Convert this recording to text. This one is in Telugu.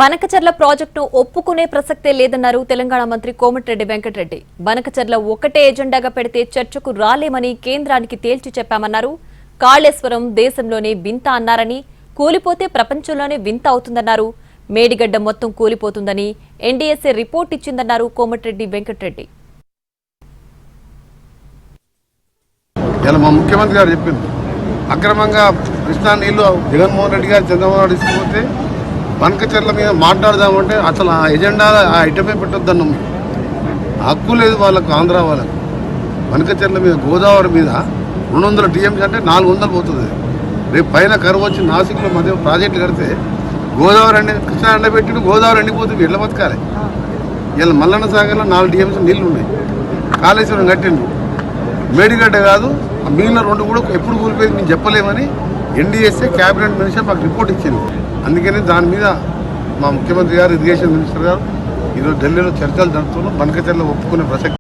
బనకచర్ల ప్రాజెక్టును ఒప్పుకునే ప్రసక్తే లేదన్నారు తెలంగాణ మంత్రి కోమటిరెడ్డి వెంకటరెడ్డి. బనకచర్ల ఒకటే ఎజెండాగా పెడితే చర్చకు రాలేమని కేంద్రానికి తేల్చి చెప్పామన్నారు. కాళేశ్వరం దేశంలోనే వింత అన్నారని, కూలిపోతే ప్రపంచంలోనే వింత అవుతుందన్నారు. మేడిగడ్డ మొత్తం కూలిపోతుందని ఎన్డీఎస్ఏ రిపోర్ట్ ఇచ్చిందన్నారు కోమటిరెడ్డి వెంకటరెడ్డి. మా ముఖ్యమంత్రి గారు చెప్పింది అక్రమంగా కృష్ణా నీళ్లు జగన్మోహన్ రెడ్డి గారు చంద్రబాబు నాయుడు తీసుకుపోతే బనకచర్ల మీద మాట్లాడదామంటే అసలు ఆ ఎజెండా ఆ ఐటమే పెట్టొద్దన్నాం. హక్కు లేదు వాళ్ళకు, ఆంధ్ర వాళ్ళకు. బనకచర్ల మీద గోదావరి మీద 200 టీఎంసీ అంటే 400 పోతుంది. రేపు పైన కరువు వచ్చి నాసిక్లో మధ్య ప్రాజెక్టులు కడితే గోదావరి కృష్ణా ఎండబెట్టి గోదావరి ఎండిపోతుంది. ఎట్లా బతకాలి? ఇలా మల్లన్న సాగర్లో 4 టీఎంసీ నీళ్లు ఉన్నాయి. కాళేశ్వరం కట్టిండు. మేడిగడ్డ కాదు, మిగిలిన 2 కూడా ఎప్పుడు కూలిపోయింది మేము చెప్పలేమని ఎన్డీఎస్ఏ క్యాబినెట్ మినిస్టర్ మాకు రిపోర్ట్ ఇచ్చింది. అందుకని దాని మీద మా ముఖ్యమంత్రి గారు, ఇరిగేషన్ మినిస్టర్ గారు ఈరోజు ఢిల్లీలో చర్చలు జరుపుతున్నారు. బనకచర్ల ఒప్పుకునే ప్రసక్తి